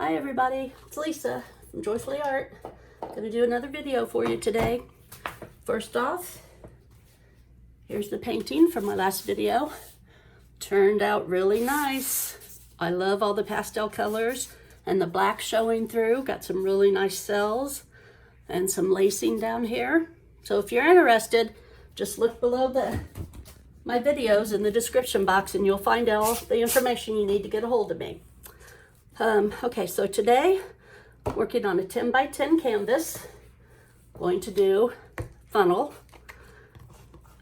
Hi everybody, it's Lisa from Joyfully Art. Gonna do another video for you today. First off, here's the painting from my last video. Turned out really nice. I love all the pastel colors and the black showing through. Got some really nice cells and some lacing down here. So if you're interested, just look below my videos in the description box and you'll find all the information you need to get a hold of me. Okay, so today, working on a 10 by 10 canvas, going to do funnel,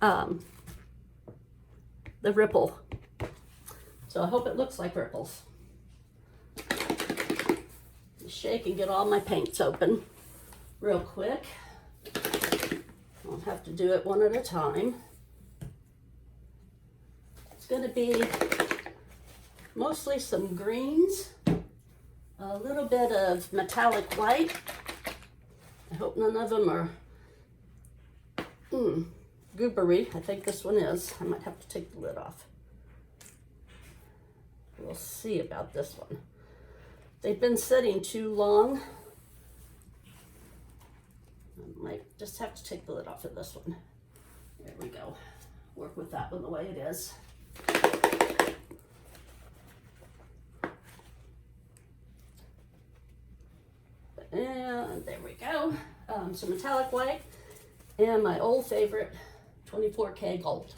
the ripple. So I hope it looks like ripples. Shake and get all my paints open real quick. I'll have to do it one at a time. It's going to be mostly some greens, a little bit of metallic white. I hope none of them are goobery. I think this one is. I might have to take the lid off. We'll see about this one. They've been sitting too long. I might just have to take the lid off of this one. There we go. Work with that one the way it is. And there we go. Some metallic white and my old favorite 24K gold.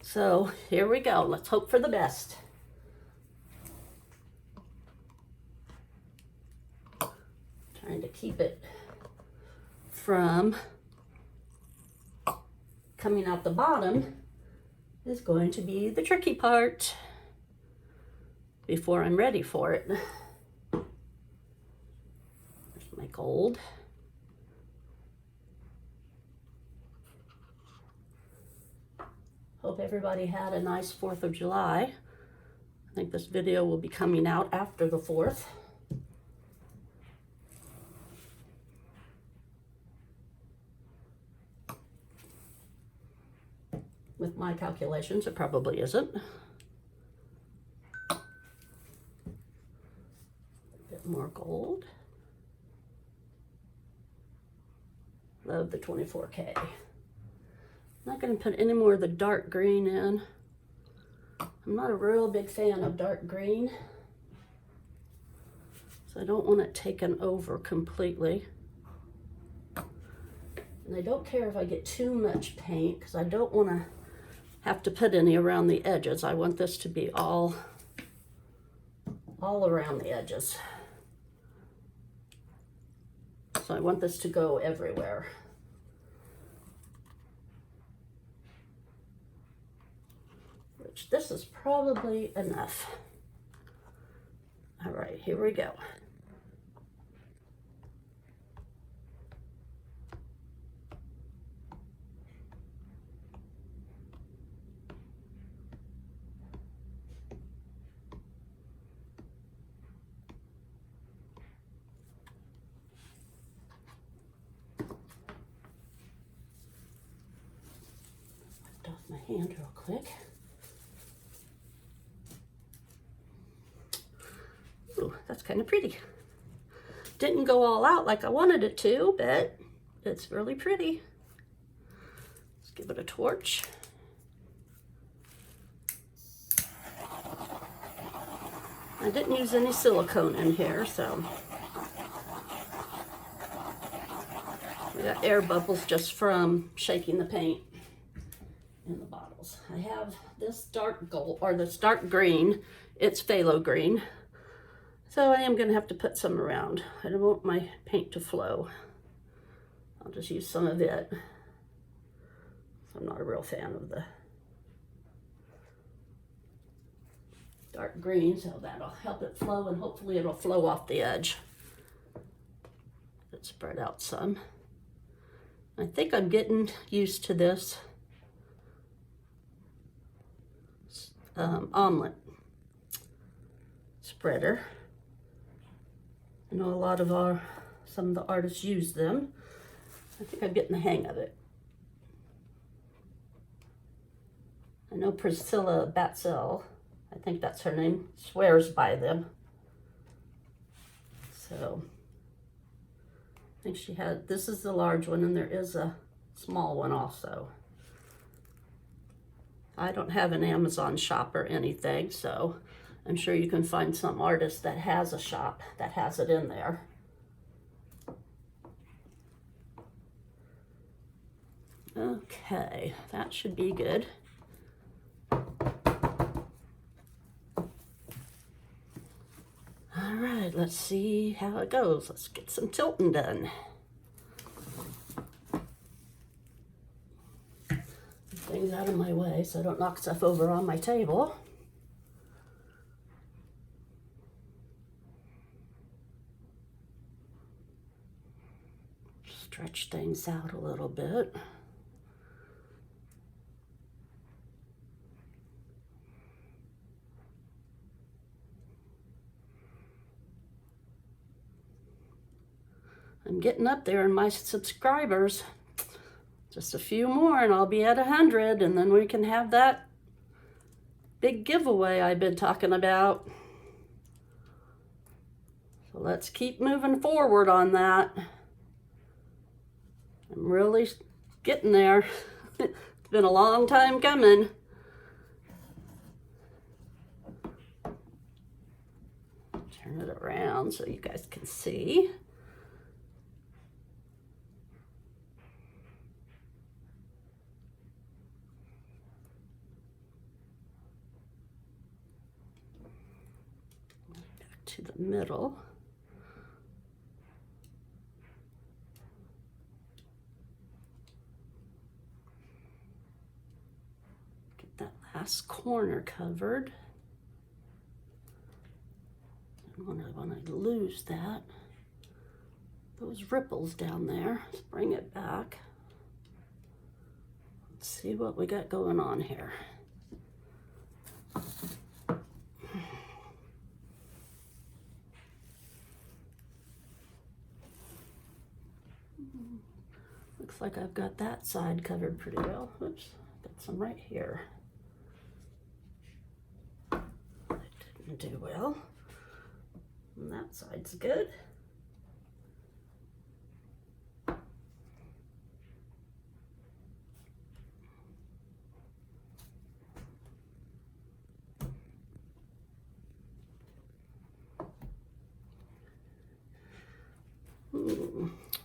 So here we go. Let's hope for the best. Trying to keep it from coming out the bottom is going to be the tricky part before I'm ready for it. My gold. Hope everybody had a nice 4th of July. I think this video will be coming out after the 4th. With my calculations, it probably isn't. A bit more gold. Love the 24K. I'm not going to put any more of the dark green in. I'm not a real big fan of dark green, so I don't want it taken over completely. And I don't care if I get too much paint because I don't want to have to put any around the edges. I want this to be all around the edges. So I want this to go everywhere. Which this is probably enough. All right, here we go. Off my hand real quick. Ooh, that's kind of pretty. Didn't go all out like I wanted it to, but it's really pretty. Let's give it a torch. I didn't use any silicone in here, so we got air bubbles just from shaking the paint in the bottles. I have this dark gold, or this dark green. It's phthalo green. So I am going to have to put some around. I don't want my paint to flow. I'll just use some of it. I'm not a real fan of the dark green, so that'll help it flow, and hopefully it'll flow off the edge. Let's spread out some. I think I'm getting used to this omelet spreader. I know a lot of some of the artists use them. I think I'm getting the hang of it. I know Priscilla Batzel, I think that's her name, swears by them. So I think she had, this is the large one, and there is a small one also. I don't have an Amazon shop or anything, so I'm sure you can find some artist that has a shop that has it in there. Okay, that should be good. All right, let's see how it goes. Let's get some tilting done. Things out of my way so I don't knock stuff over on my table. Stretch things out a little bit. I'm getting up there in my subscribers. Just a few more and I'll be at 100, and then we can have that big giveaway I've been talking about. So let's keep moving forward on that. I'm really getting there. It's been a long time coming. Turn it around so you guys can see. To the middle. Get that last corner covered. And when I lose that, those ripples down there, let's bring it back. Let's see what we got going on here. Looks like I've got that side covered pretty well. Oops, got some right here. That didn't do well. And that side's good.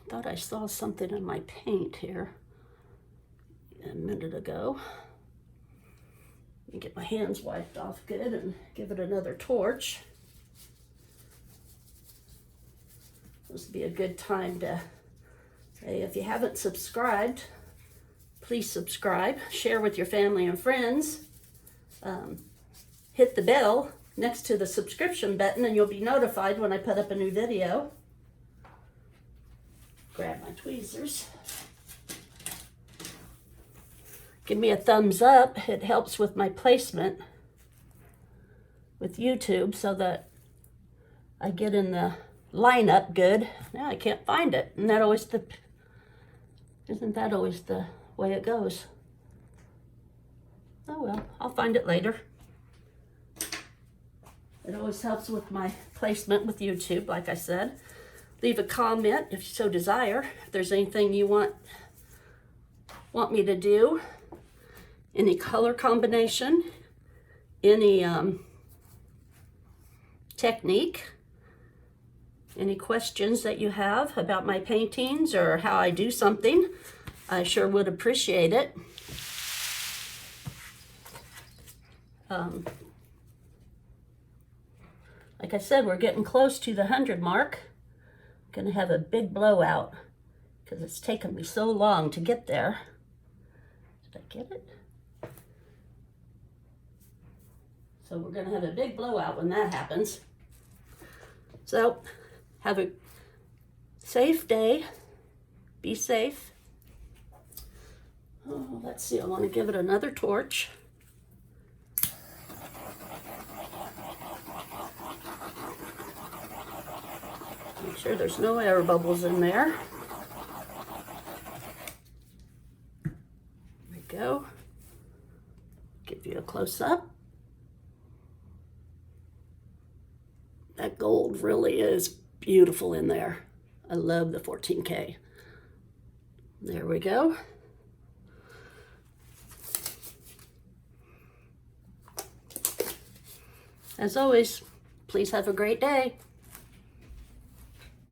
Thought I saw something in my paint here a minute ago. Let me get my hands wiped off good and give it another torch. This would be a good time to say, if you haven't subscribed, please subscribe, share with your family and friends, hit the bell next to the subscription button and you'll be notified when I put up a new video. Grab my tweezers. Give me a thumbs up. It helps with my placement with YouTube so that I get in the lineup good. Now I can't find it. Isn't that always the way it goes? Oh well, I'll find it later. It always helps with my placement with YouTube, like I said. Leave a comment if you so desire. If there's anything you want me to do, any color combination, any technique, any questions that you have about my paintings or how I do something, I sure would appreciate it. Like I said, we're getting close to the 100 mark. Gonna have a big blowout because it's taken me so long to get there. Did I get it? So we're gonna have a big blowout when that happens. So have a safe day. Be safe. Oh, let's see, I want to give it another torch. Make sure there's no air bubbles in there. There we go. Give you a close-up. That gold really is beautiful in there. I love the 14K. There we go. As always, please have a great day.